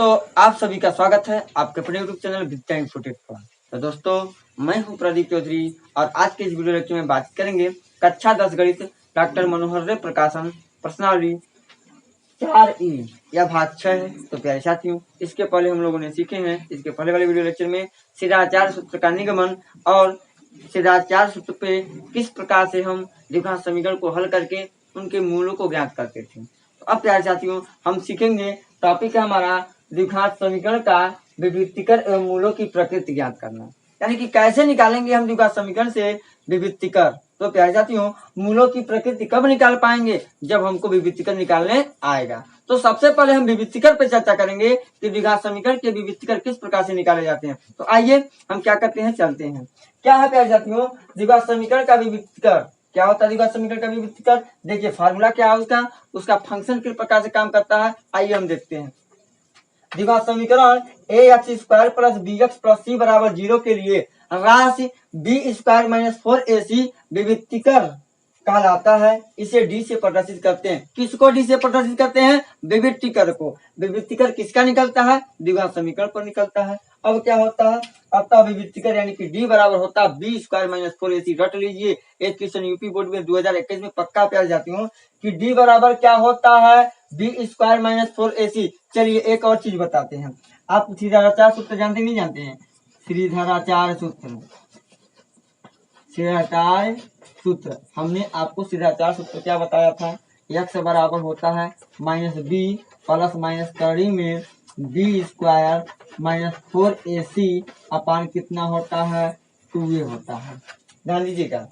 दोस्तों, आप सभी का स्वागत है आपके अपने यूट्यूब चैनल विद्या इन्फोटेक पर। तो दोस्तों, मैं हूं प्रदीप चौधरी और आज के इस वीडियो लेक्चर में बात करेंगे कक्षा 10 गणित डॉक्टर मनोहर रे प्रकाशन प्रश्नावली 4E यह भाग 6 है। तो प्यारे साथियों, इसके पहले हम लोगों ने सीखे हैं इसके पहले वाले वीडियो लेक्चर में सिद्धाचार्य सूत्र का निगमन और सिद्धाचार्य सूत्र पे किस प्रकार से हम द्विघात समीकरण को हल करके उनके मूलों को ज्ञात करते थे। तो अब प्यारे साथियों, हम सीखेंगे टॉपिक है हमारा द्विघात समीकरण का विभक्तिकर एवं मूलों की प्रकृति ज्ञात करना, यानी कि कैसे निकालेंगे हम द्विघात समीकरण से विभक्तिकर। तो प्यारे साथियों, मूलों की प्रकृति कब निकाल पाएंगे? जब हमको विभक्तिकर निकालने आएगा। तो सबसे पहले हम विभक्तिकर पे चर्चा करेंगे कि द्विघात समीकरण के विभक्तिकर किस प्रकार से निकाले जाते हैं। तो आइए हम क्या करते हैं, चलते हैं। क्या है प्यारे साथियों द्विघात समीकरण का विभक्तिकर? क्या होता है द्विघात समीकरण का विभक्तिकर? देखिए फार्मूला क्या है उसका फंक्शन किस प्रकार से काम करता है, आइए हम देखते हैं। द्विघात समीकरण ax² plus bx plus c बराबर 0 के लिए राशि b² माइनस 4ac विभक्तिकर कहलाता है। इसे d से प्रदर्शित करते हैं। किसको d से प्रदर्शित करते हैं? विभक्तिकर को। विभक्तिकर किसका निकलता है? द्विघात समीकरण पर निकलता है। अब क्या होता है? अतः विभक्तिकर यानी कि d बराबर होता है b² माइनस 4ac। रट लीजिए, एक क्वेश्चन यूपी बोर्ड में 2021 में पक्का प्यार जाती हूँ कि d बराबर क्या होता है? b² minus 4ac। चलिए एक और चीज बताते हैं। आप श्रीधराचार्य सूत्र जानते नहीं जानते हैं? श्रीधराचार्य सूत्र हमने आपको श्रीधराचार्य सूत्र क्या बताया था? x बराबर होता है माइनस b प्लस माइनस कड़ी में b² माइनस 4ac अपान कितना होता है? 2a होता है। ध्यान दीजिएगा।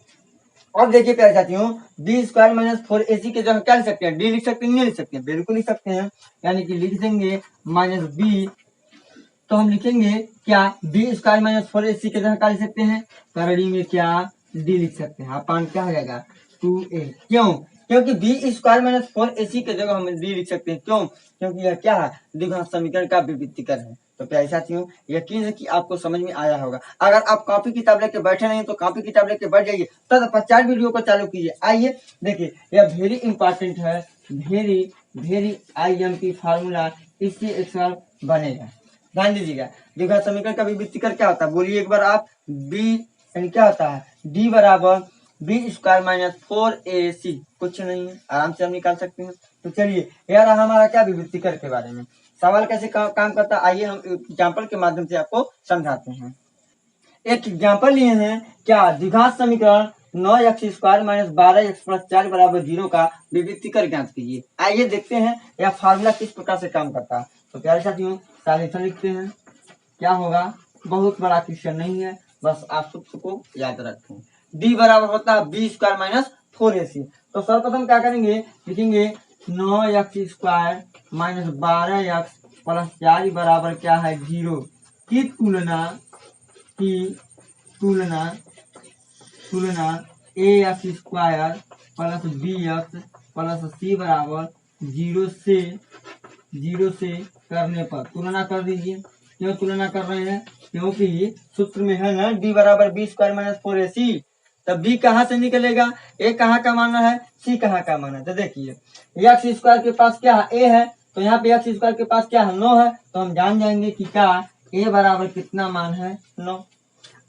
अब देखिए प्यारे साथियों, b² माइनस 4ac के जगह क्या लिख सकते हैं? d लिख सकते हैं, नहीं लिख सकते हैं? बिल्कुल लिख सकते हैं। यानी कि लिख देंगे माइनस b, तो हम लिखेंगे क्या? b² माइनस 4ac के जगह क्या लिख सकते हैं? करड़ी में क्या d लिख सकते हैं। अपान क्या हो जाएगा? 2a। क्यों? क्योंकि b² माइनस 4ac के जगह हम d लिख सकते हैं। क्यों? क्योंकि यह क्या है? द्विघात समीकरण का विभक्तिकर है। तो प्यारे साथियों, यकीन है कि आपको समझ में आया होगा। अगर आप कॉपी किताब लेके बैठे नहीं तो कॉपी किताब लेके बैठ जाइए, तत्पश्चात वीडियो को चालू कीजिए। आइए देखिए, यह वेरी इंपॉर्टेंट है, वेरी IMP फार्मूला इससे एक्सर बनेगा। ध्यान दीजिएगा। द्विघात समीकरण का विभक्तिकर क्या होता है? बोलिए एक बार आप। b यानी क्या होता है? d बराबर b² माइनस 4ac। कुछ नहीं है, आराम से हम निकाल सकते हैं। तो चलिए, यह रहा हमारा क्या विभक्तिकर के बारे में। सवाल कैसे काम करता है, आइए हम एग्जाम्पल के माध्यम से आपको समझाते हैं। एक एग्जाम्पल लिए हैं क्या? द्विघात समीकरण 9x² माइनस 12x प्लस 4 बराबर 0 का विभक्तिकर ज्ञात कीजिए। आइए देखते हैं यह फार्मूला किस प्रकार से काम करता है। तो प्यारे साथियों, सॉल्यूशन लिखते हैं। क्या होगा? बहुत बड़ा क्वेश्चन नहीं है, बस आप सूत्र को याद रखें। d बराबर होता है b² माइनस 4ac। तो सर्वप्रथम क्या करेंगे? लिखेंगे 9x² माइनस 12x प्लस 4 बराबर क्या है? 0 की तुलना ax² plus bx plus c बराबर 0 से करने पर तुलना कर दीजिए। क्यों तुलना कर रहे हैं? क्योंकि सूत्र में है ना d बराबर b² माइनस 4ac। तब b कहाँ से निकलेगा? a कहाँ का माना है, c कहाँ का माना है? तो देखिए, x² के पास क्या है? a है, तो यहाँ पे x² के पास क्या है? 9 है। तो हम जान जाएंगे कि क्या a बराबर कितना मान है? 9।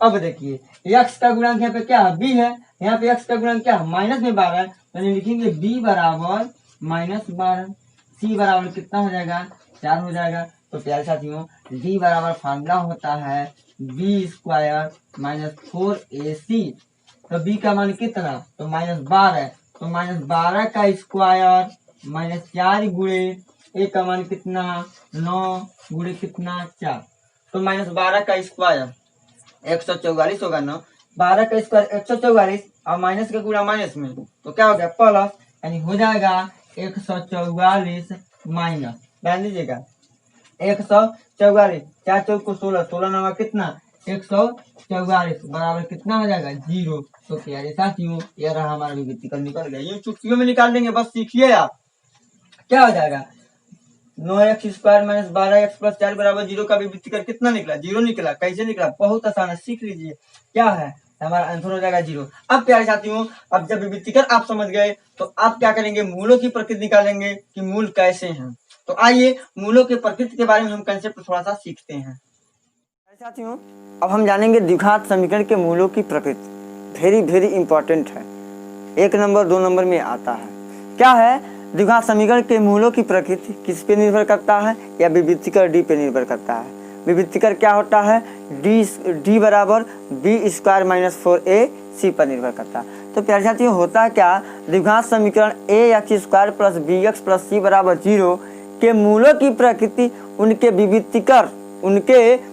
अब देखिए, x का गुणांक यहाँ पे क्या है? b है। यहाँ पे x का गुणांक क्या है? माइनस में 12 है। तो लिखेंगे b बराबर माइनस 12। c बराबर कितना हो जाएगा? 4 हो जाएगा। तो प्यारे साथियों, d बराबर फार्मूला होता है b² माइनस 4ac। तो b का मान कितना? तो माइनस 12। तो माइनस 12 का स्क्वायर माइनस 4 गुणे a का मान कितना? 9 गुणे कितना? 4। तो माइनस 12 का स्क्वायर 144 होगा ना। 12 का स्क्वायर 144 और माइनस का गुणा माइनस में, तो क्या हो गया? प्लस, यानी हो जाएगा 144 माइनस। ध्यान दीजिएगा, 144 4 चौक को 16, 16 नवा कितना? 144 बराबर कितना हो जाएगा? 0। तो प्यारे साथियों, यह रहा हमारा विभक्तिकर निकल गया। ये चुटकियों में निकाल देंगे, बस सीखिए आप। क्या हो जाएगा? 9x² माइनस 12x प्लस 4 बराबर 0 का विभक्तिकर कितना निकला? 0 निकला। कैसे निकला? बहुत आसान है, सीख लीजिए। क्या है? हमारा आंसर हो जाएगा 0। अब प्यारे साथियों, अब जब विभक्तिकर आप समझ गए तो आप क्या करेंगे? मूलों की प्रकृति निकालेंगे कि मूल कैसे हैं। तो आइए मूलों के प्रकृति के बारे में हम कंसेप्ट थोड़ा सा सीखते हैं। साथियों, अब हम जानेंगे द्विघात समीकरण के मूलों की प्रकृति। वेरी इंपॉर्टेंट है, 1 नंबर 2 नंबर में आता है। क्या है द्विघात समीकरण के मूलों की प्रकृति? किस पे निर्भर करता है? या विविक्तिकर डी पे निर्भर करता है। विविक्तिकर क्या होता है? डी बराबर बी स्क्वायर माइनस 4ac पर निर्भर करता है। तो प्यारे साथियों, होता है क्या, द्विघात समीकरण A X square plus B X plus C बराबर 0 के मूलों की प्रकृति उनके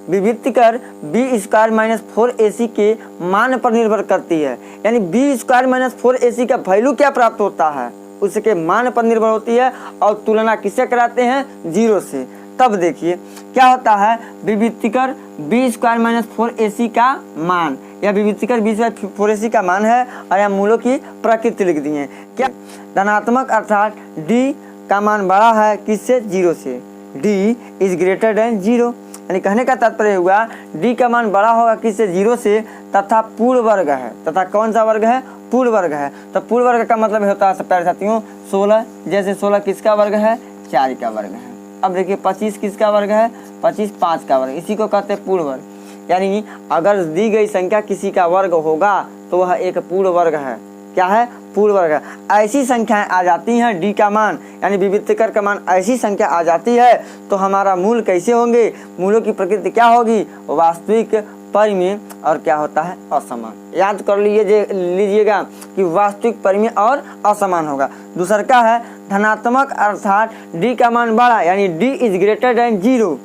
विविक्तिकर बी स्क्वायर माइनस 4ac के मान पर निर्भर करती है। यानी बी स्क्वायर माइनस 4ac का वैल्यू क्या प्राप्त होता है, उसके मान पर निर्भर होती है। और तुलना किससे कराते हैं? 0 से। तब देखिए क्या होता है, विविक्तिकर बी स्क्वायर माइनस 4ac का मान, या विविक्तिकर बी स्क्वायर 4ac का मान है, और यहाँ मूलों की प्रकृति लिख दी है। क्या धनात्मक अर्थात डी का मान बड़ा है किससे? 0 से। डी इज ग्रेटर देन 0, यानी कहने का तात्पर्य हुआ डी का मान बड़ा होगा किससे? 0 से, तथा पूर्ण वर्ग है। तथा कौन सा वर्ग है? पूर्ण वर्ग है। तो पूर्ण वर्ग का मतलब होता है प्यारे साथियों 16। जैसे 16 किसका वर्ग है? 4 का वर्ग है। अब देखिए 25 किसका वर्ग है? 25 5 का वर्ग, इसी को कहते हैं पूर्ण वर्ग। यानी अगर दी गई संख्या किसी का वर्ग होगा तो वह एक पूर्ण वर्ग है। क्या है? पूर्ण वर्ग है। ऐसी संख्याएं आ जाती हैं डी का मान, यानी विविक्तिकर का मान ऐसी संख्या आ जाती है तो हमारा मूल कैसे होंगे? मूलों की प्रकृति क्या होगी? वास्तविक, परिमेय और क्या होता है? असमान। याद कर लीजिएगा कि वास्तविक, परिमेय और असमान होगा। दूसरा क्या है? धनात्मक अर्थात डी का मान बड़ा, यानी D is greater than 0।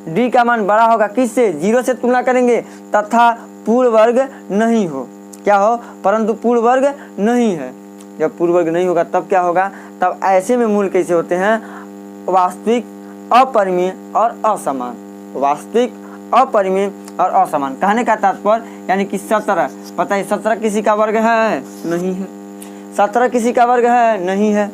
D का मान बड़ा होगा किससे? 0 से तुलना करेंगे, तथा पूर्ण वर्ग नहीं हो। क्या हो? परंतु पूर्ण वर्ग नहीं है। जब पूर्ण वर्ग नहीं होगा तब क्या होगा? तब ऐसे में मूल कैसे होते हैं? वास्तविक, अपरिमेय और असमान। वास्तविक, अपरिमेय और असमान। कहने का तात्पर्य यानी कि 17, पता है 17 किसी का वर्ग है? नहीं है। 17 किसी का वर्ग है? नहीं है।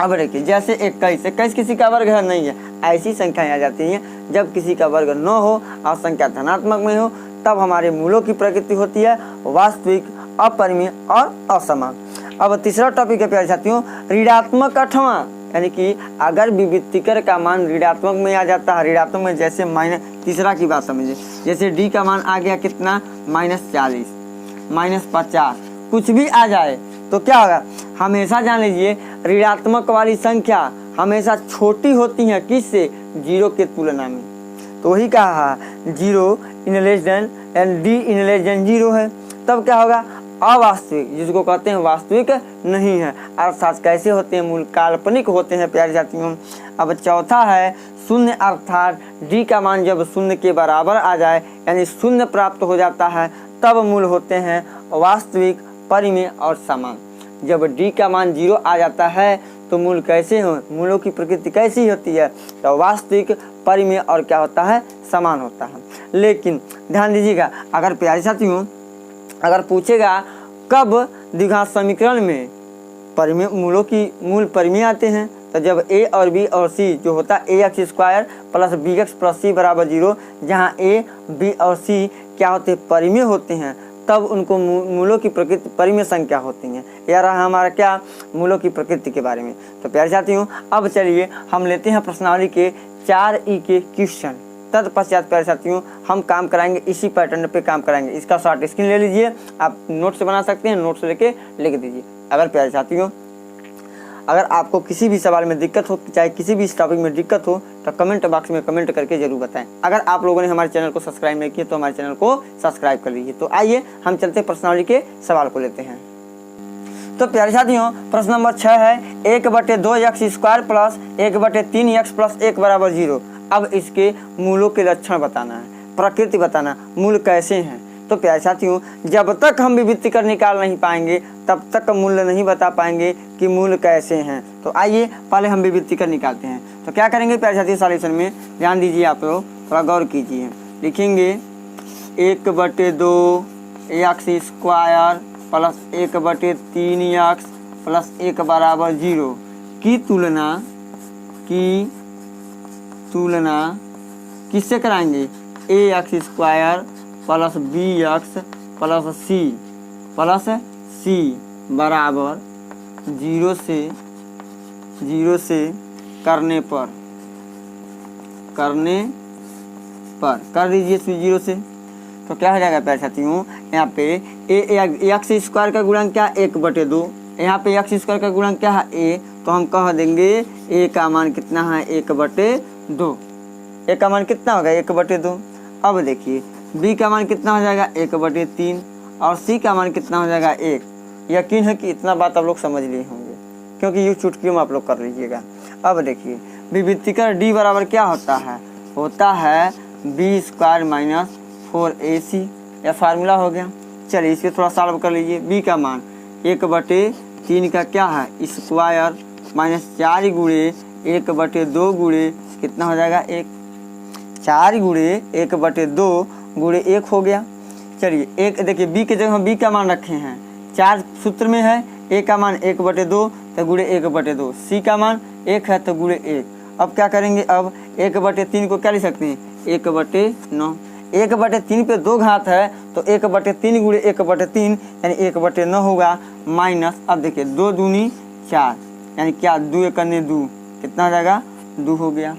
अब देखिए जैसे 21 किसी का वर्ग है? नहीं है। ऐसी संख्याएं आ जाती हैं जब किसी का वर्ग न हो और संख्या धनात्मक में हो, तब हमारे मूलों की प्रकृति होती है वास्तविक, अपरिमेय और असमान। अब तीसरा टॉपिक है प्यारे साथियों, ऋणात्मक अठवां, यानी कि अगर विविक्तिकर का मान ऋणात्मक में आ जाता है, ऋणात्मक में जैसे तीसरा की बात समझिए, जैसे डी का मान आ गया कितना? -40, -50, कुछ भी आ जाए तो क्या होगा? हमेशा जान लीजिए ऋणात्मक वाली संख्या हमेशा छोटी होती है किससे? 0 के तुलना में। तो वही कहा 0 in less than and D in less than 0 है। तब क्या होगा? अवास्तविक, जिसको कहते हैं वास्तविक नहीं है। अर्थात कैसे होते हैं? मूल काल्पनिक होते हैं प्यारे साथियों। अब चौथा है शून्य, अर्थात डी का मान जब 0 के बराबर आ जाए, यानी 0 प्राप्त हो जाता है, तब मूल होते हैं वास्तविक, परिमेय और समान। जब डी का मान 0 आ जाता है तो मूल कैसे हो? मूलों की प्रकृति कैसी होती है? तो वास्तविक, परिमेय और क्या होता है? समान होता है। लेकिन ध्यान दीजिएगा, अगर प्यारे साथियों अगर पूछेगा कब द्विघात समीकरण में परिमेय मूल परिमेय आते हैं, तो जब ए और बी और सी जो होता है A X square plus B X plus C बराबर 0, जहाँ ए बी और सी क्या होते हैं? परिमेय होते हैं, तब उनको मूलों की प्रकृति परिमेय संख्या होती हैं। यह रहा हमारा क्या? मूलों की प्रकृति के बारे में। तो प्यारे साथियों अब चलिए हम लेते हैं प्रश्नावली के 4E के क्वेश्चन। तत्पश्चात प्यारे साथियों हम काम कराएंगे, इसी पैटर्न पे काम कराएंगे। इसका शॉर्ट स्क्रीन ले लीजिए, आप नोट से बना सकते हैं, नोट से लेके लिख दीजिए। अगर प्यारे साथियों अगर आपको किसी भी सवाल में दिक्कत हो, चाहे किसी भी टॉपिक में दिक्कत हो, तो कमेंट बॉक्स में कमेंट करके जरूर बताएं। अगर आप लोगों ने हमारे चैनल को सब्सक्राइब नहीं किया तो हमारे चैनल को सब्सक्राइब कर लीजिए। तो आइए हम चलते प्रश्नावली के सवाल को लेते हैं। तो प्यारे साथियों प्रश्न नंबर 6 है 1/2x square plus 1/3x plus 1 बराबर 0। अब इसके मूलों के लक्षण बताना है, प्रकृति बताना, मूल कैसे हैं। तो प्यारे साथियों जब तक हम विविक्तिकर निकाल नहीं पाएंगे तब तक मूल्य नहीं बता पाएंगे कि मूल कैसे हैं। तो आइए पहले हम विविक्तिकर निकालते हैं। तो क्या करेंगे प्यारे साथियों सॉल्यूशन में, ध्यान दीजिए आप लोग, थोड़ा गौर कीजिए। लिखेंगे 1/2x square plus 1/3x plus 1 बराबर 0 की तुलना किससे कराएंगे? ax square plus bx plus c बराबर 0 से करने पर करने पर कर दीजिए 0 से, तो क्या हो जाएगा प्यारे साथियों, यहाँ पे एक्स स्क्वायर का गुणांक क्या 1/2, यहाँ पे एक्स स्क्वायर का गुणांक क्या है ए, तो हम कह देंगे ए का मान कितना है 1/2। ए का मान कितना होगा 1/2। अब देखिए बी का मान कितना हो जाएगा 1/3 और सी का मान कितना हो जाएगा 1। यकीन है कि इतना बात आप लोग समझ लिए होंगे, क्योंकि ये चुटकियों में आप लोग कर लीजिएगा। अब देखिए विविधीकरण डी बराबर क्या होता है बी स्क्वायर माइनस 4ac, यह फार्मूला हो गया। चलिए इसे थोड़ा सॉल्व कर लीजिए। बी का मान 1/3 का क्या है स्क्वायर माइनस 4 गुणे 1/2 गुणे कितना हो जाएगा 1, 4 गुणे 1/2 गुणे 1 हो गया। चलिए एक देखिए बी के जगह हम बी का मान रखे हैं, 4 सूत्र में है, ए का मान 1/2 तो गुणे 1/2, सी का मान 1 है तो गुणे 1। अब क्या करेंगे, अब 1/3 को क्या लिख सकते हैं 1/9, 1/3 पे 2 घात है तो 1/3 गुणे 1/3 यानी 1/9 होगा माइनस। अब देखिए 2 दूनी 4 यानी क्या 2 1 2 कितना हो जाएगा 2 हो गया।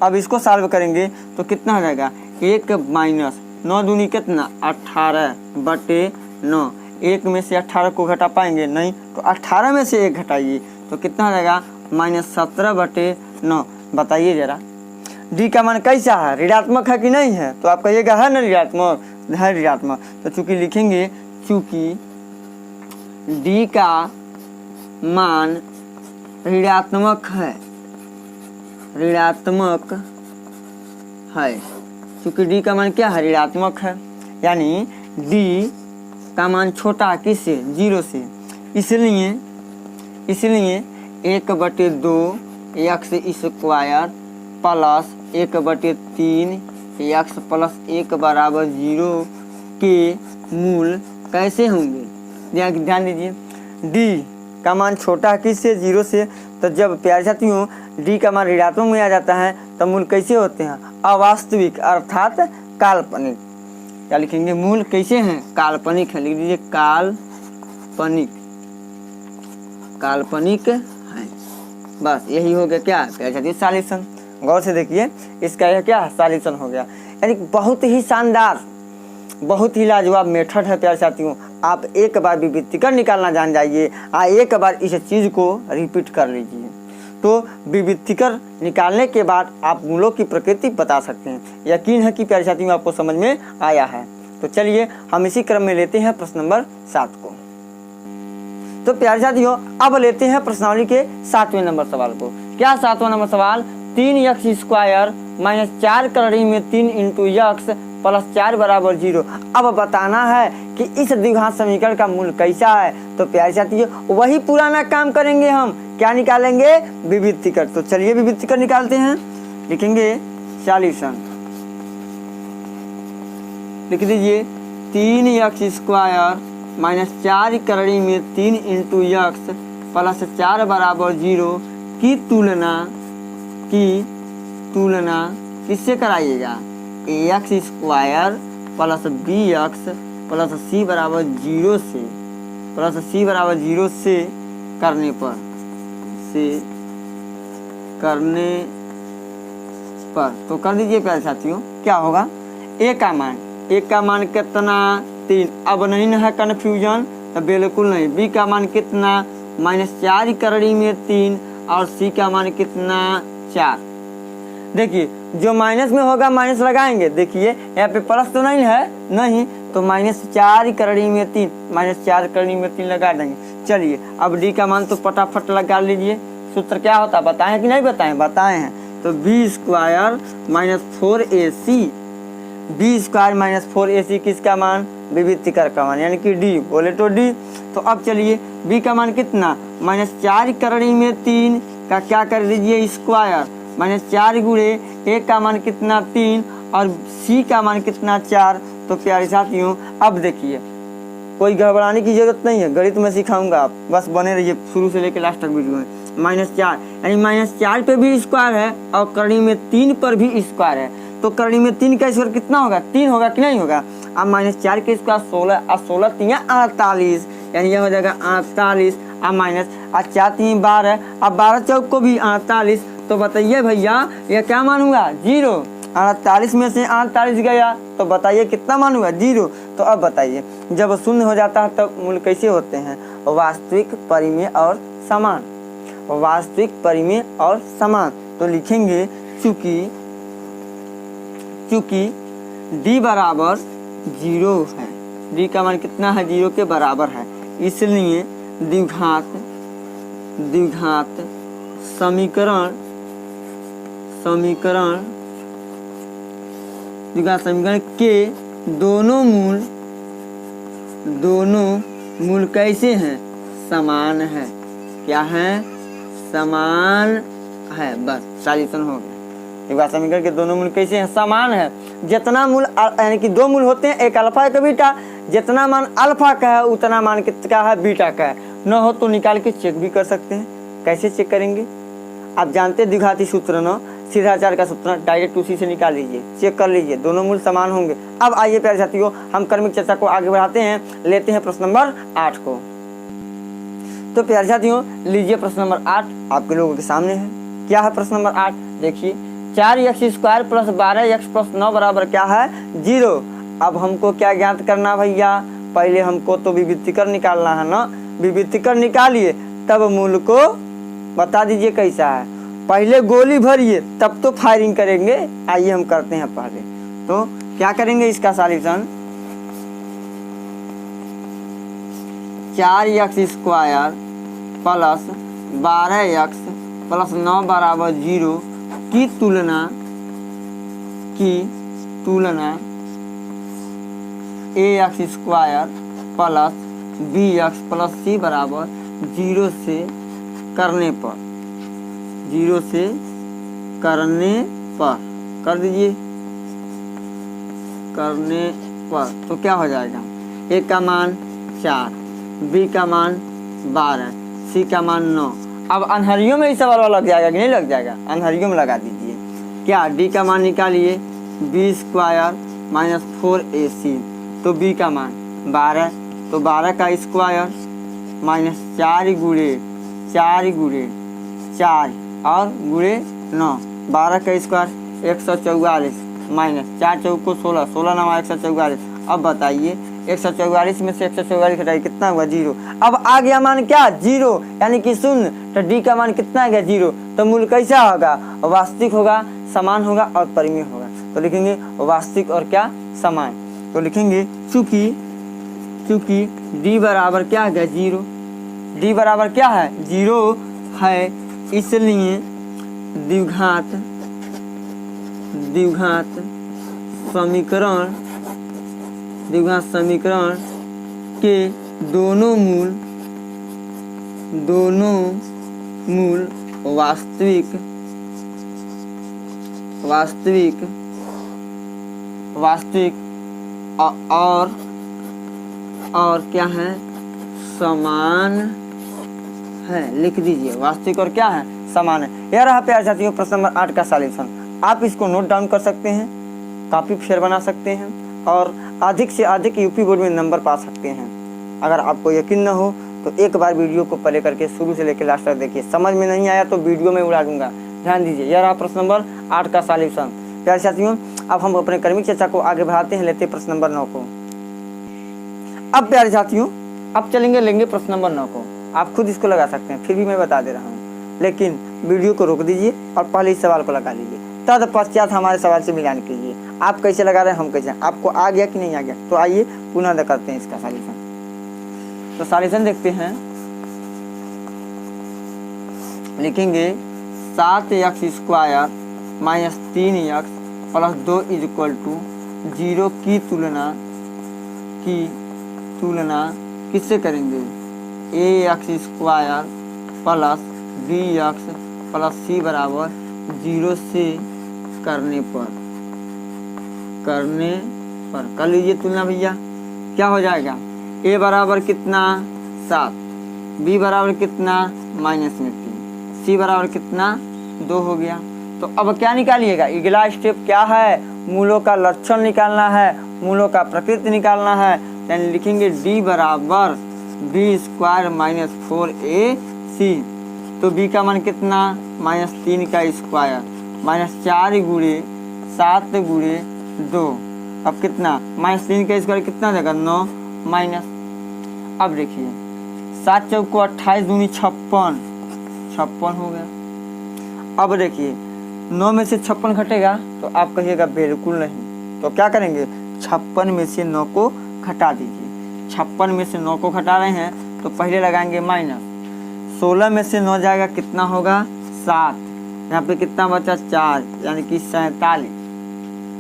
अब इसको सॉल्व करेंगे तो कितना हो जाएगा 1 माइनस 9 दूनी कितना 18/9, 1 में से 18 को घटा पाएंगे नहीं, तो 18 में से 1 घटाइए तो कितना हो जाएगा -17/9। बताइए जरा डी का मान कैसा है, ऋणात्मक है कि नहीं है, तो आप कहिएगा है ना ऋणात्मक, है ऋणात्मक। तो चूंकि लिखेंगे चूंकि डी का मान ऋणात्मक है, ऋणात्मक है, चूंकि डी का मान क्या है ऋणात्मक है, यानी डी का मान छोटा किससे 0 से, इसलिए 1/2 x square plus 1/3 x plus 1 बराबर 0 के मूल कैसे होंगे। ध्यान दीजिए डी का मान छोटा है किससे 0 से, तो जब प्यारे साथियों डी का मान ऋणात्मक में आ जाता है तो मूल कैसे होते हैं अवास्तविक अर्थात काल्पनिक। क्या लिखेंगे मूल कैसे हैं काल्पनिक है, लिख दीजिए काल्पनिक है। बस यही हो गया क्या प्यारे साथियों सॉल्यूशन। गौर से देखिए इसका यह क्या सॉल्यूशन हो गया, यानी बहुत ही शानदार बहुत ही लाजवाब मेथड है प्यारे साथियों। आप एक बार विविधीकरण निकालना जान जाइए, एक बार इस चीज़ को रिपीट कर लीजिए, तो विविधीकरण निकालने के बाद आप मूलों की प्रकृति बता सकते हैं। यकीन है कि प्यारे साथियों आपको समझ में आया है। तो चलिए हम इसी क्रम में लेते हैं प्रश्न नंबर 7 को। तो प्यारे साथियों अब लेते हैं प्रश्नावली के 7वें नंबर सवाल को। क्या 7वां नंबर सवाल 3x स्क्वायर माइनस 4 करड़ी में 3 इंटू x प्लस 4 बराबर 0। अब बताना है कि इस द्विघात समीकरण का मूल कैसा है। तो प्यारे साथियों वही पुराना काम करेंगे हम, क्या निकालेंगे विविधीकरण। तो चलिए विविधीकरण निकालते हैं। लिखेंगे सॉल्यूशन, लिख दीजिए 3x स्क्वायर माइनस 4 करड़ी में 3 इंटू x प्लस 4 बराबर 0 की तुलना किससे कराइएगा ax square plus bx plus c बराबर 0 से करने पर तो कर दीजिए प्यारे साथियों। क्या होगा a का मान कितना 3, अब नहीं है कन्फ्यूजन, तो बिल्कुल नहीं। b का मान कितना -4 करड़ी में 3 और c का मान कितना 4। देखिए जो माइनस में होगा माइनस लगाएंगे, देखिए यहाँ पे प्लस तो नहीं है, नहीं तो -4 करड़ी में 3 -4 करड़ी में 3 लगा देंगे। चलिए अब डी का मान तो फटाफट लगा लीजिए। सूत्र क्या होता है बताएं कि नहीं बताएं हैं। तो b स्क्वायर माइनस 4ac किसका मान विविधीकरण का मान यानी कि डी, बोले तो डी। तो अब चलिए b का मान कितना -4 करड़ी में 3 का क्या कर दीजिए स्क्वायर -4 गुणे a का मान कितना 3 और c का मान कितना 4। तो प्यारे साथियों अब देखिए कोई घबराने की जरूरत नहीं है, गणित में सिखाऊंगा, आप बस बने रहिए शुरू से लेकर लास्ट तक वीडियो में। -4 यानी -4 पे भी स्क्वायर है और करड़ी में 3 पर भी स्क्वायर है, तो करड़ी में 3 का स्क्वायर कितना होगा 3 होगा कि नहीं होगा। अब -4 के स्क्वायर 16 और 16 3 48 यानी यह हो जाएगा 48 और माइनस 4 3 12, अब 12 चौक को भी 48 तो बताइए भैया ये क्या मानूंगा 0। 48 में से 48 गया तो बताइए कितना मानूंगा 0। तो अब बताइए जब शून्य हो जाता है तब मूल कैसे होते हैं, वास्तविक, परिमेय और समान। वास्तविक, परिमेय और समान। तो लिखेंगे चूंकि d बराबर 0 है, d का मान कितना है 0 के बराबर है, इसलिए द्विघात समीकरण के दोनों मूल कैसे हैं, समान है। क्या है, समान है। बस सॉल्यूशन हो गया। द्विघात समीकरण के दोनों मूल कैसे हैं, समान है। जितना मूल यानी कि 2 मूल होते हैं, एक अल्फा एक बीटा, जितना मान अल्फा का है उतना मान कितना है बीटा का है। न हो तो निकाल के चेक भी कर सकते हैं। कैसे चेक करेंगे, आप जानते हैं द्विघाती सूत्र न, सीधा आचार का सूत्र डायरेक्ट उसी से निकाल लीजिए, चेक कर लीजिए, दोनों मूल समान होंगे। अब आइए प्यारे साथियों हम क्रमिक चर्चा को आगे बढ़ाते हैं, लेते हैं प्रश्न नंबर 8 को। तो प्यारे साथियों लीजिए प्रश्न नंबर 8 आपके लोगों के सामने है। क्या है प्रश्न नंबर 8, देखिए 4x² + 12x + 9 बराबर क्या है 0। अब हमको क्या ज्ञात करना भैया, पहले हमको तो विभक्तिकर निकालना है ना। विभक्तिकर निकालिए तब मूल को बता दीजिए कैसा है। पहले गोली भरिए तब तो फायरिंग करेंगे। आइए हम करते हैं पहले। तो क्या करेंगे इसका सॉल्यूशन, 4x² + 12x + 9 बराबर 0 की तुलना ax² + bx + c बराबर 0 से करने पर कर दीजिए, करने पर तो क्या हो जाएगा, a का मान 4, b का मान 12, c का मान 9। अब अनहरियों में ही सवाल लग जाएगा कि नहीं लग जाएगा, अनहरियों में लगा दीजिए। क्या d का मान निकालिए b² - 4ac, तो b का मान 12, तो 12 का स्क्वायर माइनस 4 गुणे 4 और गुणे 9, 12 का स्क्वायर 144 माइनस 4 चौको 16, 16 9 144। अब बताइए 144 में से 144 घटाइए कितना हुआ 0। अब आ गया मान क्या 0 यानी कि 0। तो d का मान कितना आ गया 0। तो मूल कैसा होगा, वास्तविक होगा, समान होगा और परिमेय होगा। तो लिखेंगे वास्तविक और क्या समान। तो लिखेंगे चूंकि d बराबर क्या है 0, d बराबर क्या है 0 है, इसलिए द्विघात समीकरण के दोनों मूल वास्तविक और क्या है समान है। लिख दीजिए वास्तविक और क्या है समान है। यह रहा प्यारे साथियों प्रश्न नंबर 8 का सॉल्यूशन। आप इसको नोट डाउन कर सकते हैं, कॉपी शेयर बना सकते हैं और अधिक से अधिक यूपी बोर्ड में नंबर पा सकते हैं। अगर आपको यकीन न हो तो एक बार वीडियो को प्ले करके शुरू से लेकर लास्ट तक देखिए, समझ में नहीं आया तो वीडियो में उड़ा दूंगा, ध्यान दीजिए। यह रहा प्रश्न नंबर 8 का सॉल्यूशन। प्यारे साथियों अब हम अपने क्रमिक चर्चा को आगे बढ़ाते हैं, लेते प्रश्न नंबर 9 को। अब प्यारे साथियों अब लेंगे प्रश्न नंबर 9 को। आप खुद इसको लगा सकते हैं, फिर भी मैं बता दे रहा हूँ, लेकिन वीडियो को रोक दीजिए और पहले इस सवाल को लगा लीजिए, तत्पश्चात हमारे सवाल से मिलान कीजिए। आप कैसे लगा रहे हैं, हम कैसे, आपको आ गया कि नहीं आ गया। तो आइए पुनः करते हैं इसका सॉल्यूशन। तो सॉल्यूशन देखते हैं, लिखेंगे 7x² - 3x + 2 = 0 की तुलना किससे करेंगे, ax² + bx + c बराबर 0 से करने पर कर लीजिए तुलना भैया। क्या हो जाएगा, a बराबर कितना 7, b बराबर कितना -3, c बराबर कितना 2 हो गया। तो अब क्या निकालिएगा, अगला स्टेप क्या है, मूलों का लक्षण निकालना है, मूलों का प्रकृति निकालना है। यानी लिखेंगे d बराबर b² - 4ac। तो b का मान कितना, -3 का स्क्वायर -4 गुणे 7 गुणे 2, अब कितना, -3 का स्क्वायर कितना देगा 9 माइनस। अब देखिए 7 चौको 28 दूनी 56 हो गया। अब देखिए 9 में से 56 घटेगा तो आप कहिएगा बिल्कुल नहीं, तो क्या करेंगे 56 में से 9 को घटा दीजिए। 56 में से 9 को घटा रहे हैं तो पहले लगाएंगे माइनस, 16 में से 9 जाएगा कितना होगा 7, यहाँ पे कितना बचा 4 यानी कि 47,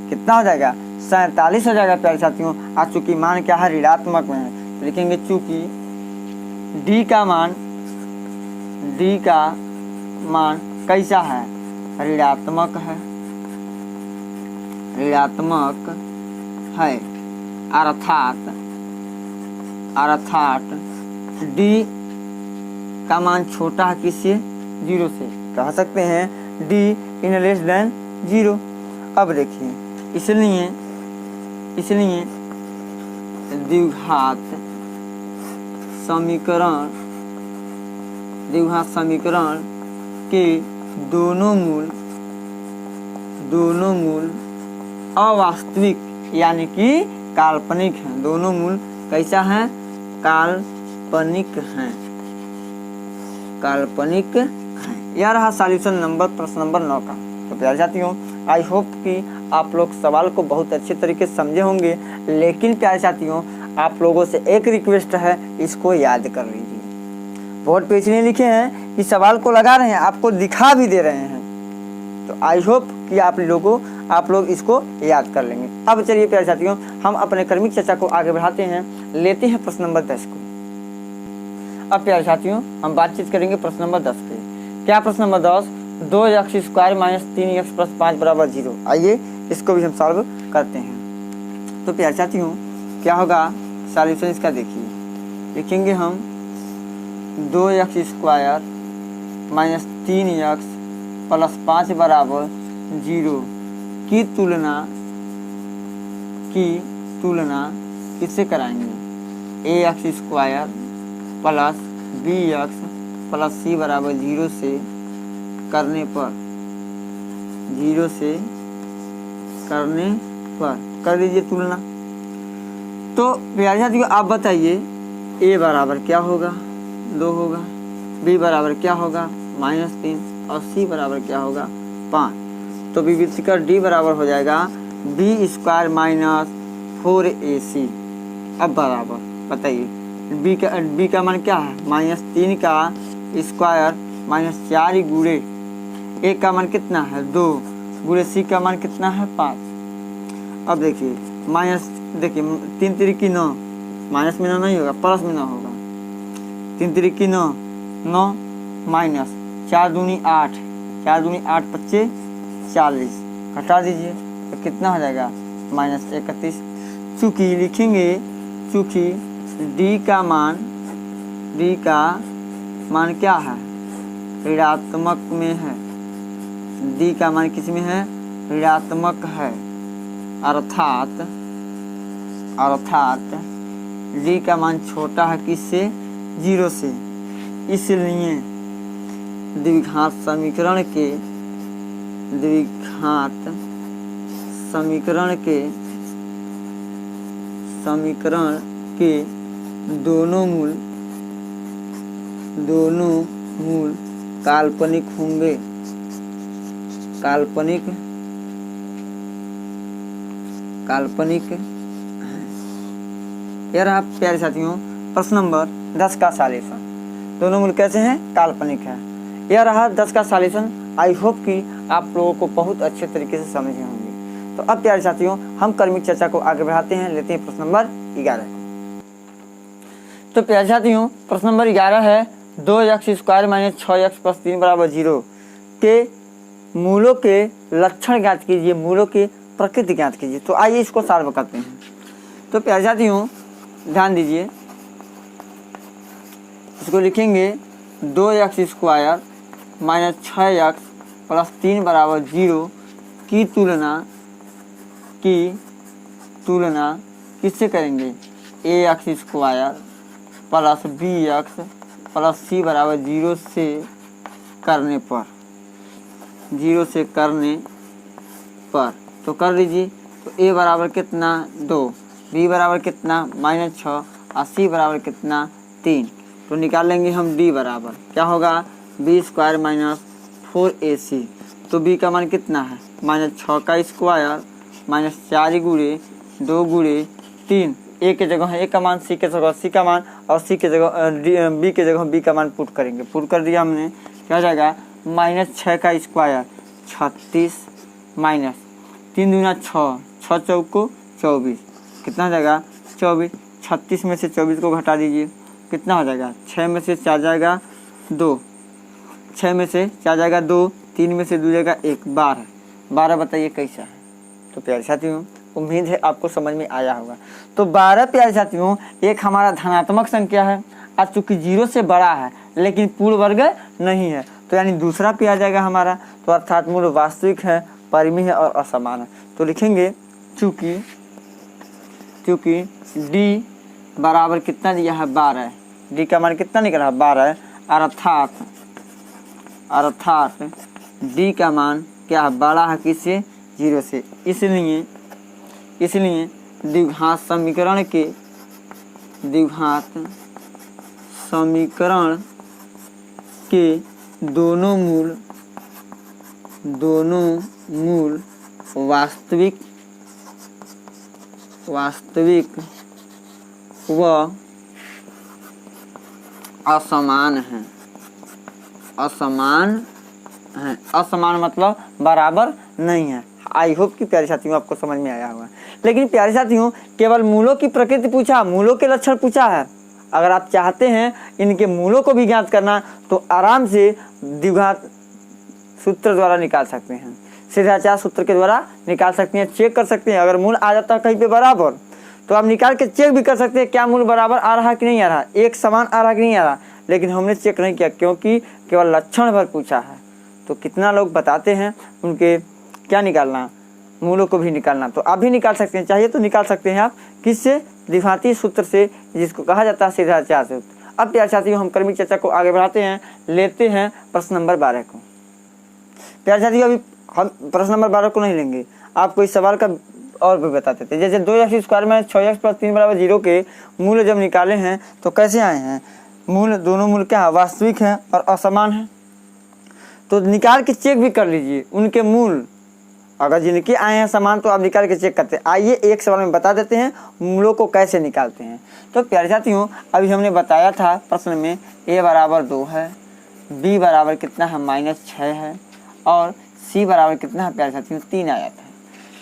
कितना हो जाएगा 47 हो जाएगा प्यारे साथियों। आज चूंकि मान क्या है ऋणात्मक में है तो लिखेंगे चूंकि d का मान कैसा है, ऋणात्मक है, अर्थात d का मान छोटा है किससे, 0 से, कह सकते हैं d इन लेस देन 0। अब देखिए इसलिए द्विघात समीकरण के दोनों मूल अवास्तविक यानी कि काल्पनिक हैं। दोनों मूल कैसा है, काल्पनिक हैं। यह रहा सॉल्यूशन नंबर प्रश्न नंबर 9 का। तो प्यारे साथियों आई होप कि आप लोग सवाल को बहुत अच्छे तरीके से समझे होंगे, लेकिन प्यारे साथियों आप लोगों से एक रिक्वेस्ट है, इसको याद कर लीजिए। बोर्ड पे इसलिए लिखे हैं कि सवाल को लगा रहे हैं, आपको दिखा भी दे रहे हैं, तो आई होप कि आप लोग इसको याद कर लेंगे। अब चलिए प्यारे साथियों हम अपने क्रमिक चर्चा को आगे बढ़ाते हैं, लेते हैं प्रश्न नंबर 10 को। अब प्यारे साथियों हम बातचीत करेंगे प्रश्न नंबर 10 पे। क्या प्रश्न नंबर 10, 2x² - 3x + 5 = 0। आइए इसको भी हम सॉल्व करते हैं। तो प्यारे साथियों क्या होगा सॉल्यूशन इसका, देखिए लिखेंगे हम 2x² - 3x + 5 = 0 की तुलना किससे कराएंगे, ax² + bx + c = 0 से करने पर कर दीजिए तुलना। तो प्यारे साथियों आप बताइए a बराबर क्या होगा, 2 होगा, b बराबर क्या होगा -3 और c बराबर क्या होगा 5। तो विविधीकर d बराबर हो जाएगा b² - 4ac। अब बराबर बताइए b का मान क्या है, -3 का स्क्वायर -4 गुणे a का मान कितना है 2 गुणे c का मान कितना है 5। अब देखिए देखिए 3 3 9, माइनस में 9 नहीं होगा, प्लस में 9 होगा। 3 3 9 माइनस 4 दूनी 8, 4 दूनी 8 25 40, घटा दीजिए तो कितना हो जाएगा -31। चूँकि लिखेंगे चूँकि d का मान क्या है ऋणात्मक में है, d का मान किस में है ऋणात्मक है, अर्थात d का मान छोटा है किससे 0 से। इसलिए द्विघात समीकरण के दोनों मूल काल्पनिक होंगे। यह रहा प्यारे साथियों प्रश्न नंबर 10 का सॉल्यूशन। दोनों मूल कैसे हैं, काल्पनिक है। यह रहा 10 का सॉल्यूशन। आई होप कि आप लोगों को बहुत अच्छे तरीके से समझे होंगे। तो अब प्यारे साथियों हम क्रमिक चर्चा को आगे बढ़ाते हैं, लेते हैं प्रश्न नंबर 11। तो प्यारे साथियों प्रश्न नंबर 11 है 2x² - 6x + 3 = 0 के मूलों के लक्षण ज्ञात कीजिए, मूलों की प्रकृति ज्ञात कीजिए। तो आइए इसको सॉल्व करते हैं। तो प्यारे साथियों ध्यान दीजिए, इसको लिखेंगे 2x² - 6x + 3 = 0 की तुलना किससे करेंगे, ax² + bx + c = 0 से करने पर, 0 से करने पर तो कर लीजिए। तो a बराबर कितना 2, b बराबर कितना -6 और c बराबर कितना 3। तो निकाल लेंगे हम d बराबर क्या होगा b² -4ac। तो b का मान कितना है -6 का स्क्वायर -4 गुणे 2 गुणे 3। a के जगह a का मान, c के जगह c का मान और c के जगह b के जगह b का मान पुट करेंगे। पुट कर दिया हमने, क्या हो जाएगा -6 का स्क्वायर 36 माइनस 3 दूना 6, 6 चौको 24, कितना हो जाएगा 24। 36 में से 24 को घटा दीजिए, कितना हो जाएगा 6 में से 4 जाएगा 2, 6 में से 4 जाएगा 2, 3 में से 2 जाएगा 1, 12। 12 बताइए कैसा है। तो प्यारे साथियों उम्मीद है आपको समझ में आया होगा। तो 12 प्यारे साथियों एक हमारा धनात्मक संख्या है, आज चूंकि 0 से बड़ा है लेकिन पूर्ण वर्ग नहीं है, तो यानी दूसरा पे आ जाएगा हमारा। तो अर्थात मूल वास्तविक है, परिमेय है और असमान है। तो लिखेंगे चूंकि d बराबर कितना दिया है 12, d का मान कितना निकला है 12, अर्थात d का मान क्या है बड़ा है किससे 0 से। इसलिए द्विघात समीकरण के दोनों मूल वास्तविक व असमान हैं। असमान मतलब बराबर नहीं है। आई होप कि प्यारे साथियों आपको समझ में आया होगा। लेकिन प्यारे साथियों केवल मूलों की प्रकृति पूछा, मूलों के लक्षण पूछा है। अगर आप चाहते हैं इनके मूलों को भी ज्ञात करना तो आराम से द्विघात सूत्र द्वारा निकाल सकते हैं, सिद्धाचार सूत्र के द्वारा निकाल सकते हैं, चेक कर सकते हैं। अगर मूल आ जाता है कहीं पे बराबर तो आप निकाल के चेक भी कर सकते हैं क्या मूल बराबर आ रहा है कि नहीं आ रहा, एक समान आ रहा है कि नहीं आ रहा। लेकिन हमने चेक नहीं किया क्योंकि केवल लक्षण भर पूछा है। तो कितना लोग बताते हैं उनके क्या निकालना, मूलों को भी निकालना। तो आप भी निकाल सकते हैं, चाहिए तो निकाल सकते हैं आप किससे, द्विघाती सूत्र से, जिसको कहा जाता है सिद्धाचार सूत्र। अब प्यारे साथियों हम क्रमिक चर्चा को आगे बढ़ाते हैं, लेते हैं प्रश्न नंबर 12 को। प्यारे साथियों अभी हम प्रश्न नंबर 12 को नहीं लेंगे, आपको इस सवाल का और भी बताते थे। जैसे 2x² में 6x + 3 = 0 के मूल जब निकाले हैं तो कैसे आए हैं, मूल दोनों मूल क्या है वास्तविक है और असमान है। तो निकाल के चेक भी कर लीजिए उनके मूल, अगर जिनके आए हैं समान तो आप निकाल के चेक करते हैं। आइए एक सवाल में बता देते हैं मूलों को कैसे निकालते हैं। तो प्यारे साथियों अभी हमने बताया था प्रश्न में a बराबर 2 है, b बराबर कितना है -6 है और c बराबर कितना है प्यारे साथियों 3 आया था।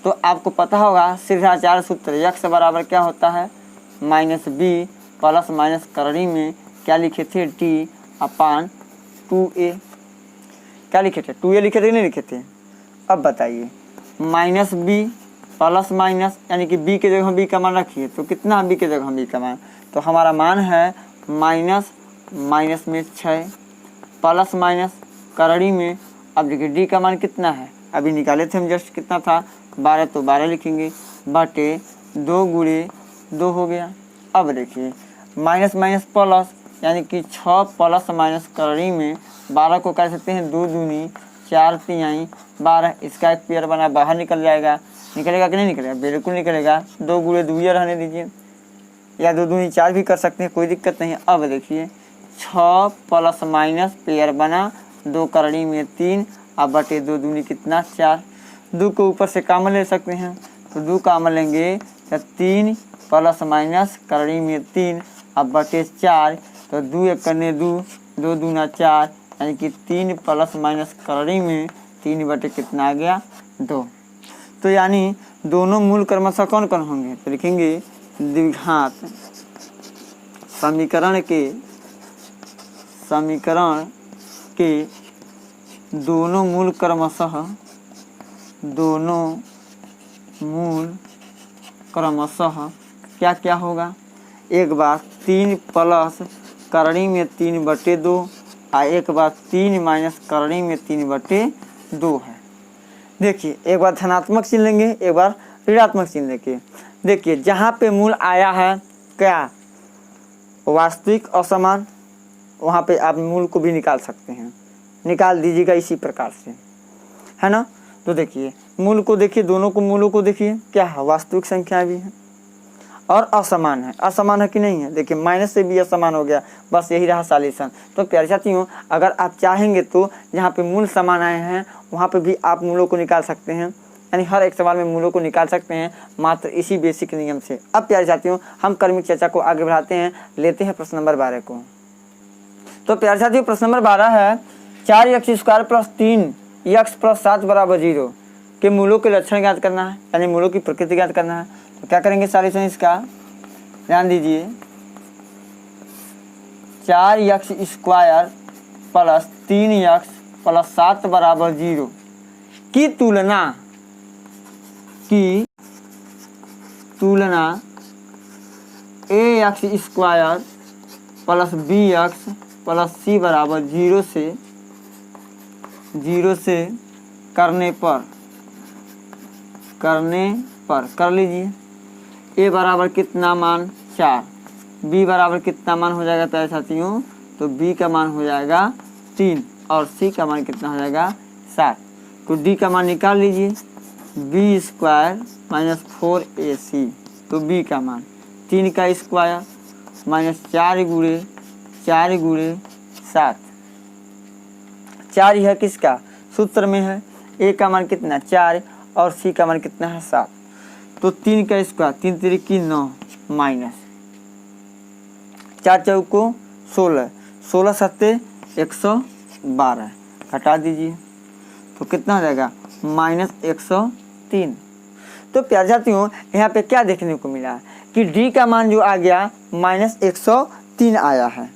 तो आपको पता होगा सिद्धाचार सूत्र x बराबर क्या होता है -b प्लस माइनस करणी में क्या लिखे थे d/2a, क्या लिखे थे 2a लिखे थे नहीं लिखे थे। अब बताइए -b प्लस माइनस यानी कि b के जगह b का मान रखिए, तो कितना है b के जगह b का मान, तो हमारा मान है माइनस में 6 प्लस माइनस करणी में। अब देखिए d का मान कितना है, अभी निकाले थे हम जस्ट, कितना था 12, तो 12 लिखेंगे बटे 2 गुणे 2 हो गया। अब देखिए माइनस प्लस यानी कि 6 प्लस माइनस करणी में 12 को कर सकते हैं 2 दूनी 4 तिहाई 12, इसका एक पेयर बना बाहर निकल जाएगा, निकलेगा कि नहीं निकलेगा, बिल्कुल निकलेगा। 2 गुणे 2 रहने दीजिए, या 2 दूनी 4 भी कर सकते हैं, कोई दिक्कत नहीं है। अब देखिए 6 प्लस माइनस पेयर बना 2 करणी में 3 अब बटे 2 दूनी कितना 4, 2 को ऊपर से कॉमन ले सकते हैं तो 2 कॉमन लेंगे तो 3 प्लस माइनस करणी में 3 अब बटे 4, तो 2 एक करने 2, 2 दूना 4 यानी कि 3 प्लस माइनस करणी में 3 बटे कितना आ गया 2। तो यानी दोनों मूल क्रमशः कौन कौन होंगे, तो लिखेंगे द्विघात समीकरण के दोनों मूल क्रमशः क्या क्या होगा, एक बार 3 प्लस करणी में 3 बटे 2 और एक बार 3 माइनस करणी में 3 बटे 2 है। देखिए एक बार धनात्मक चिन्ह लेंगे, एक बार ऋणात्मक चिन्ह लेंगे। देखिए जहाँ पे मूल आया है क्या वास्तविक असमान, वहाँ पे आप मूल को भी निकाल सकते हैं। निकाल दीजिएगा इसी प्रकार से, है ना। तो देखिए मूल को देखिए, दोनों को मूलों को देखिए क्या है, वास्तविक संख्या भी है और असमान है। असमान है कि नहीं है, देखिए माइनस से भी असमान हो गया, बस यही रहा सॉल्यूशन। तो प्यारे साथियों, अगर आप चाहेंगे तो जहाँ पे मूल समान आए हैं वहाँ पे भी आप मूलों को निकाल सकते हैं, यानी हर एक सवाल में मूलों को निकाल सकते हैं मात्र इसी बेसिक नियम से। अब प्यारे साथियों, हम क्रमिक चर्चा को आगे बढ़ाते हैं, लेते हैं प्रश्न नंबर 12 को। तो प्यारे साथियों, प्रश्न नंबर 12 है 4x² + 3x + 7 = 0 के मूलों के लक्षण ज्ञात करना है, यानी मूलों की प्रकृति ज्ञात करना है। तो क्या करेंगे सॉल्यूशन इसका, ध्यान दीजिए। 4x² + 3x + 7 = 0 की तुलना ax² + bx + c = 0 से करने पर कर लीजिए। a बराबर कितना मान 4, b बराबर कितना मान हो जाएगा प्यारे साथियों, तो b का मान हो जाएगा 3 और c का मान कितना हो जाएगा 7। तो d का मान निकाल लीजिए, b² - 4ac, तो b का मान 3 का स्क्वायर माइनस 4 × 7, 4 यह किसका सूत्र में है, a का मान कितना 4 और c का मान कितना है 7। तो 3 का स्क्वायर 3 3 की 9 माइनस 4 चौको 16, 16 सत्ते 112, घटा दीजिए तो कितना हो जाएगा -103। तो प्यारे साथियों, यहाँ पे क्या देखने को मिला कि d का मान जो आ गया -103 आया है।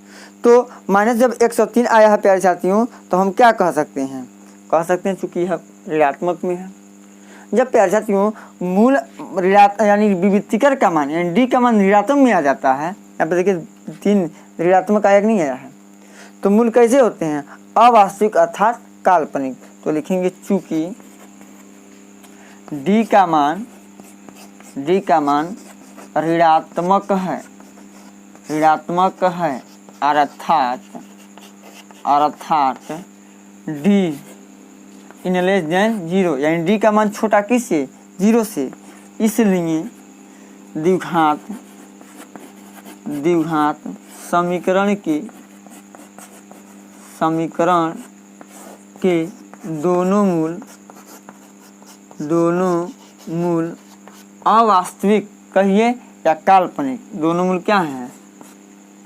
तो माइनस जब 103 आया है प्यारे साथियों, तो हम क्या कह सकते हैं, चूंकि यह ऋणात्मक में है। जब प्यारे साथियों मूल यानी विविक्तिकर का मान यानी d का मन ऋणात्मक में आ जाता है, यहाँ पे देखिए 3 ऋणात्मक आया नहीं आया है, तो मूल कैसे होते हैं, अवास्तविक अर्थात काल्पनिक। तो लिखेंगे चूंकि d का मान ऋणात्मक है अर्थात d इन लेस देन 0, यानी d का मान छोटा किससे 0 से, इसलिए द्विघात समीकरण के दोनों मूल अवास्तविक कहिए या काल्पनिक, दोनों मूल क्या हैं,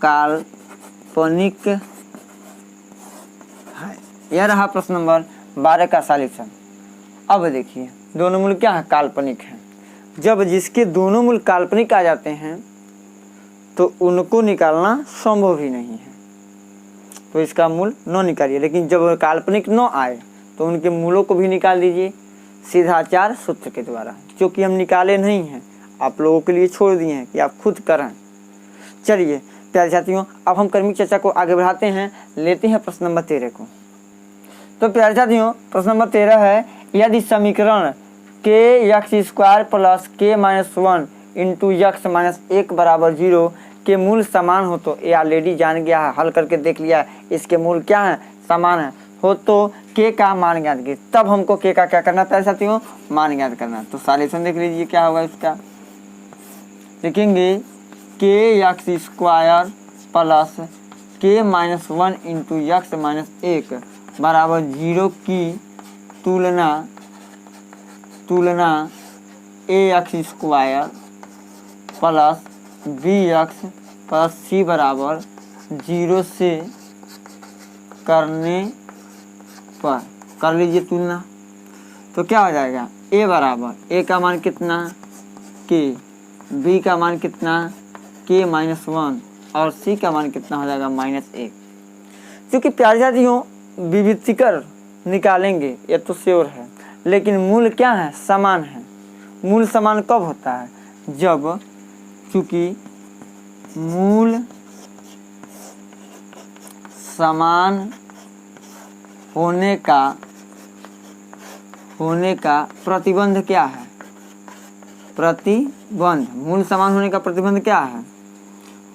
काल्पनिक है। यह रहा प्रश्न नंबर 12 का सॉल्यूशन। अब देखिए दोनों मूल क्या है, काल्पनिक है। जब जिसके दोनों मूल काल्पनिक आ जाते हैं तो उनको निकालना संभव ही नहीं है, तो इसका मूल 9 निकालिए। लेकिन जब काल्पनिक 9 आए तो उनके मूलों को भी निकाल दीजिए सीधाचार सूत्र के द्वारा, क्योंकि हम निकाले नहीं हैं, आप लोगों के लिए छोड़ दिए हैं कि आप खुद करें। चलिए प्यारे साथियों, अब हम क्रमिक चर्चा को आगे बढ़ाते हैं, लेते हैं प्रश्न नंबर 13 को। तो प्यारे साथियों, प्रश्न नंबर 13 है, यदि समीकरण kx² + k-1 × x - 1 = 0 के मूल समान हो, तो ये ऑलरेडी जान गया है, हल करके देख लिया है, इसके मूल क्या है, समान है हो, तो k का मान ज्ञात कीजिए। तब हमको k का क्या करना था साथियों, मान ज्ञात करना। तो सॉल्यूशन देख लीजिए क्या होगा इसका, लिखेंगे kx² + k-1 × x - 1 = 0 की तुलना ax² + bx + c = 0 से करने पर कर लीजिए तुलना। तो क्या हो जाएगा, a बराबर a का मान कितना k, b का मान कितना k-1 और c का मान कितना हो जाएगा -1। क्योंकि प्यारे साथियों विविक्तिकर निकालेंगे ये तो श्योर है, लेकिन मूल क्या है, समान है। मूल समान कब होता है, जब चूंकि मूल समान होने का प्रतिबंध क्या है, मूल समान होने का प्रतिबंध क्या है,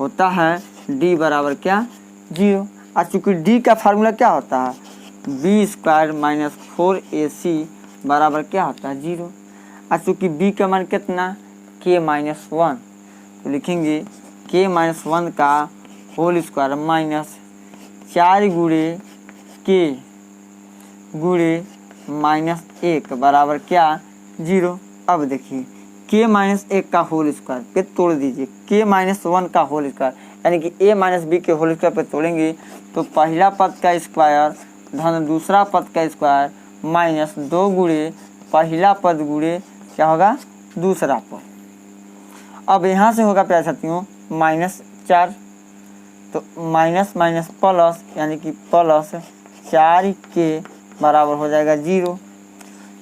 होता है d बराबर क्या 0। और चूंकि d का फार्मूला क्या होता है, बी स्क्वायर माइनस 4ac बराबर क्या होता है 0। अब चूँकि b का मान कितना k माइनस 1, तो लिखेंगे k माइनस 1 का होल स्क्वायर माइनस 4 गुणे k गुणे माइनस 1 बराबर क्या 0। अब देखिए k माइनस 1 का होल स्क्वायर पे तोड़ दीजिए k माइनस 1 का होल स्क्वायर, यानी कि a माइनस बी के होल स्क्वायर पे तोड़ेंगे तो पहला पद का स्क्वायर धन दूसरा पद का स्क्वायर माइनस 2 गुणे पहला पद गुणे क्या होगा दूसरा पद। अब यहाँ से होगा प्यारे साथियों -4, तो माइनस माइनस प्लस यानी कि प्लस 4k बराबर हो जाएगा 0।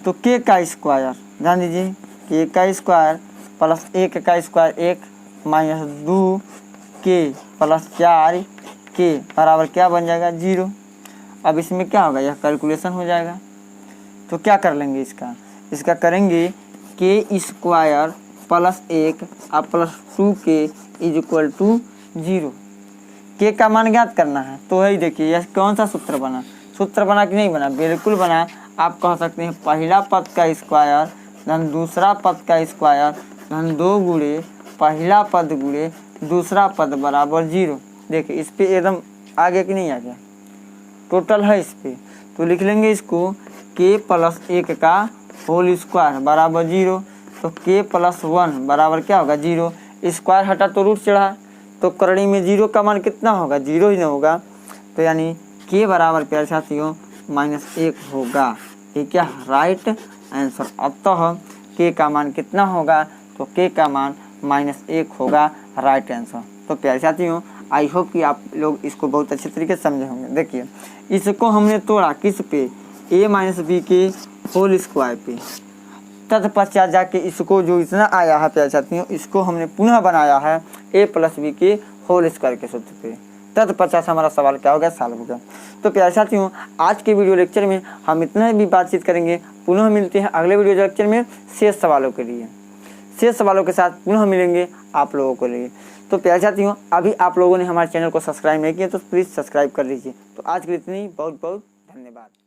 तो k का स्क्वायर ध्यान दीजिए k का स्क्वायर प्लस 1 का square 1 minus 2k plus 4k बराबर क्या बन जाएगा 0। अब इसमें क्या होगा, यह कैलकुलेशन हो जाएगा। तो क्या कर लेंगे इसका करेंगे k स्क्वायर प्लस 1 और plus 2k is equal to 0। k का मान ज्ञात करना है, तो वही देखिए यह कौन सा सूत्र बना कि नहीं बना, बिल्कुल बना। आप कह सकते हैं पहला पद का स्क्वायर धन दूसरा पद का स्क्वायर धन 2 गुणे पहला पद गुणे दूसरा पद बराबर 0। देखिए इस पे एकदम आ गया कि नहीं आ गया, टोटल है इस पे। तो लिख लेंगे इसको k प्लस 1 का होल स्क्वायर बराबर 0। तो k प्लस 1 बराबर क्या होगा 0। स्क्वायर हटा तो रूट चढ़ा, तो करणी में 0 का मान कितना होगा 0 ही ना होगा। तो यानी k बराबर प्यारे साथियों -1 होगा। ये क्या राइट आंसर। अतः k का मान कितना होगा, तो k का मान -1 होगा राइट आंसर। तो प्यारे साथियों आई होप कि आप लोग इसको बहुत अच्छे तरीके से समझे होंगे। देखिए इसको हमने तोड़ा किस पे, a माइनस बी के होल स्क्वायर पे। तत्पश्चात जाके इसको जो इतना आया है प्यारे साथियों, इसको हमने पुनः बनाया है a प्लस बी के होल स्क्वायर के सूत्र पे। तत्पश्चात हमारा सवाल क्या हो गया, सॉल्व हो गया। तो प्यारे साथियों आज के वीडियो लेक्चर में हम इतना भी बातचीत करेंगे। पुनः मिलते हैं अगले वीडियो लेक्चर में शेष सवालों के लिए। शेष सवालों के साथ पुनः मिलेंगे आप लोगों के लिए। तो प्यारे साथियों अभी आप लोगों ने हमारे चैनल को सब्सक्राइब नहीं किया तो प्लीज़ सब्सक्राइब कर लीजिए। तो आज के लिए इतनी बहुत बहुत धन्यवाद।